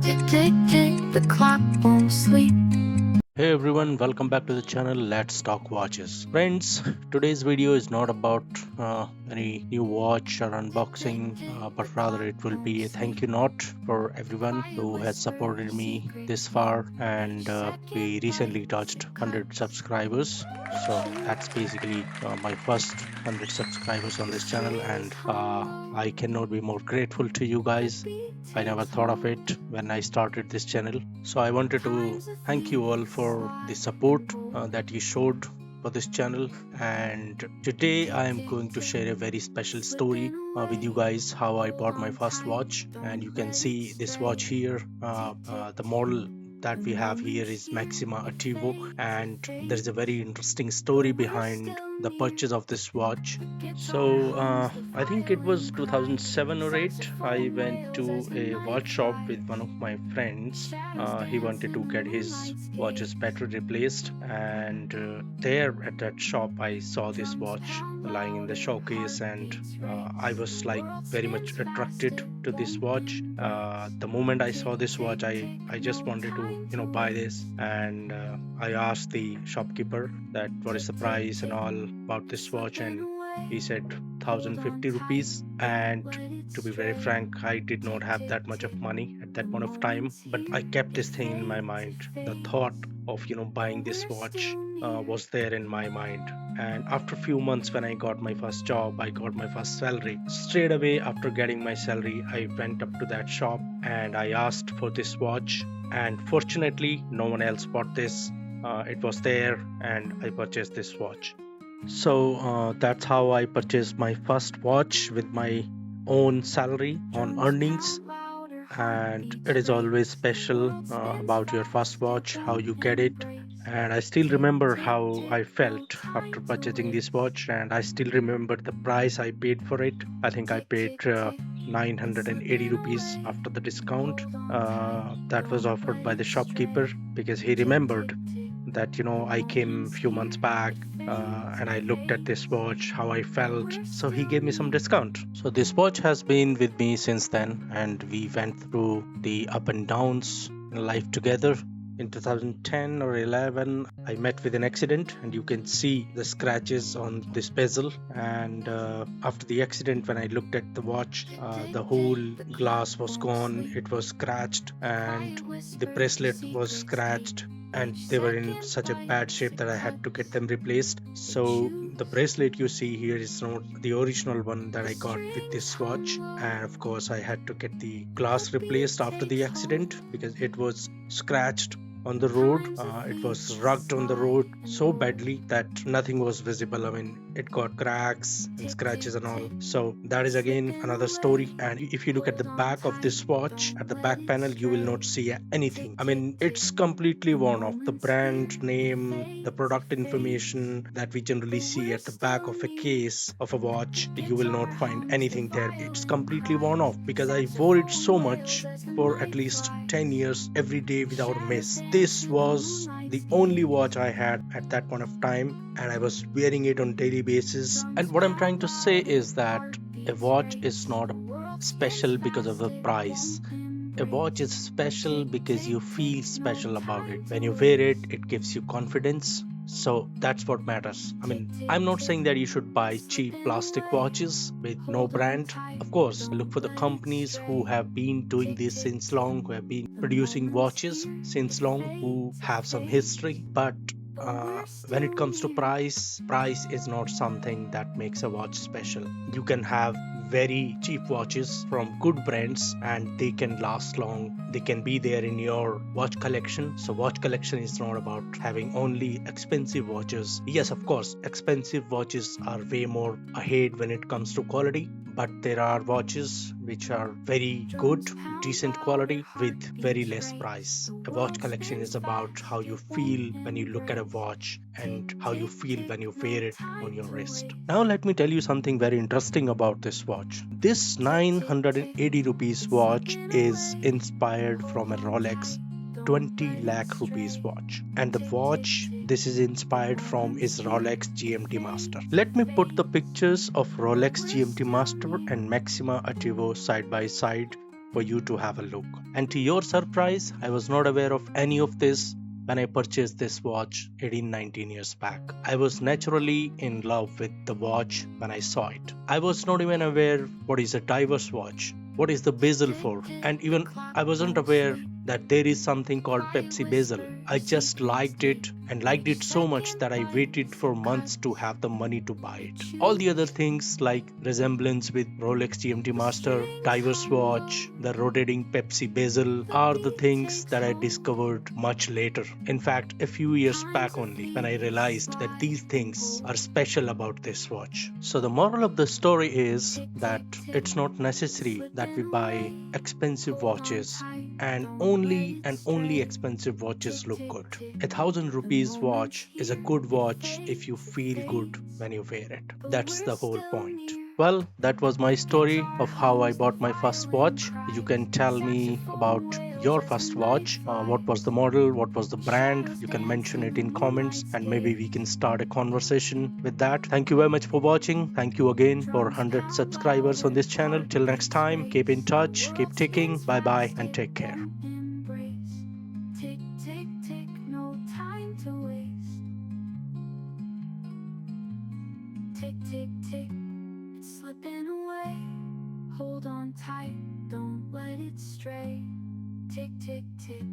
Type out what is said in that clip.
Tick, tick, the clock won't sleep. Hey everyone, welcome back to the channel. Let's talk watches. Friends, today's video is not about any new watch or unboxing, but rather it will be a thank you note for everyone who has supported me this far. And we recently touched 100 subscribers. So that's basically my first 100 subscribers on this channel, and I cannot be more grateful to you guys. I never thought of it when I started this channel. So I wanted to thank you all for the support that you showed for this channel. And today I am going to share a very special story with you guys, how I bought my first watch. And you can see this watch here. The model that we have here is Maxima Attivo, and there's a very interesting story behind the purchase of this watch. So I think it was 2007 or 8. I went to a watch shop with one of my friends. He wanted to get his watch's battery replaced, and there at that shop I saw this watch lying in the showcase, and I was like very much attracted to this watch. The moment I saw this watch, I just wanted to buy this, and I asked the shopkeeper that what is the price and all about this watch, and he said 1050 rupees. And to be very frank, I did not have that much of money at that point of time, but I kept this thing in my mind. The thought of buying this watch was there in my mind. And after a few months, when I got my first job, I got my first salary. Straight away after getting my salary, I went up to that shop and I asked for this watch, and fortunately no one else bought this. It was there, and I purchased this watch. So that's how I purchased my first watch with my own salary on earnings. And it is always special about your first watch, how you get it. And I still remember how I felt after purchasing this watch, and I still remember the price I paid for it. I think I paid 980 rupees after the discount that was offered by the shopkeeper, because he remembered that I came a few months back and I looked at this watch, how I felt, so he gave me some discount. So this watch has been with me since then, and we went through the up and downs in life together. In 2010 or 11, I met with an accident, and you can see the scratches on this bezel. And after the accident, when I looked at the watch, the whole glass was gone. It was scratched, and the bracelet was scratched, and they were in such a bad shape that I had to get them replaced. So the bracelet you see here is not the original one that I got with this watch, and of course I had to get the glass replaced after the accident because it was scratched on the road. It was rugged on the road so badly that nothing was visible. I mean, it got cracks and scratches and all. So that is again another story. And if you look at the back of this watch, at the back panel, you will not see anything. I mean, it's completely worn off. The brand name, the product information that we generally see at the back of a case of a watch, you will not find anything there. It's completely worn off because I wore it so much for at least 10 years every day without a miss. This was the only watch I had at that point of time, and I was wearing it on daily basis. And what I'm trying to say is that a watch is not special because of the price. A watch is special because you feel special about it. When you wear it, it gives you confidence. So that's what matters. I mean, I'm not saying that you should buy cheap plastic watches with no brand. Of course, look for the companies who have been doing this since long, who have been producing watches since long, who have some history. But when it comes to price is not something that makes a watch special. You can have very cheap watches from good brands and they can last long. They can be there in your watch collection. So watch collection is not about having only expensive watches. Yes, of course, expensive watches are way more ahead when it comes to quality, but there are watches which are very good, decent quality with very less price. A watch collection is about how you feel when you look at a watch and how you feel when you wear it on your wrist. Now let me tell you something very interesting about this watch. This 980 rupees watch is inspired from a Rolex 20 lakh rupees watch, and the watch this is inspired from is Rolex GMT Master. Let me put the pictures of Rolex GMT Master and Maxima Attivo side by side for you to have a look. And to your surprise, I was not aware of any of this when I purchased this watch 18 19 years back. I was naturally in love with the watch when I saw it. I was not even aware what is a diver's watch, what is the bezel for, and even I wasn't aware that there is something called Pepsi bezel. I just liked it and liked it so much that I waited for months to have the money to buy it. All the other things like resemblance with Rolex GMT Master, diver's watch, the rotating Pepsi bezel are the things that I discovered much later. In fact, a few years back only when I realized that these things are special about this watch. So the moral of the story is that it's not necessary that we buy expensive watches, and only expensive watches look good. 1,000 rupees watch is a good watch if you feel good when you wear it. That's the whole point. Well, that was my story of how I bought my first watch. You can tell me about your first watch. What was the model? What was the brand? You can mention it in comments and maybe we can start a conversation with that. Thank you very much for watching. Thank you again for 100 subscribers on this channel. Till next time, keep in touch, keep ticking. Bye bye and take care. Embrace. Tick, tick, tick, no time to waste. Tick, tick, tick, it's slipping away. Hold on tight, don't let it stray. Tick, tick, tick.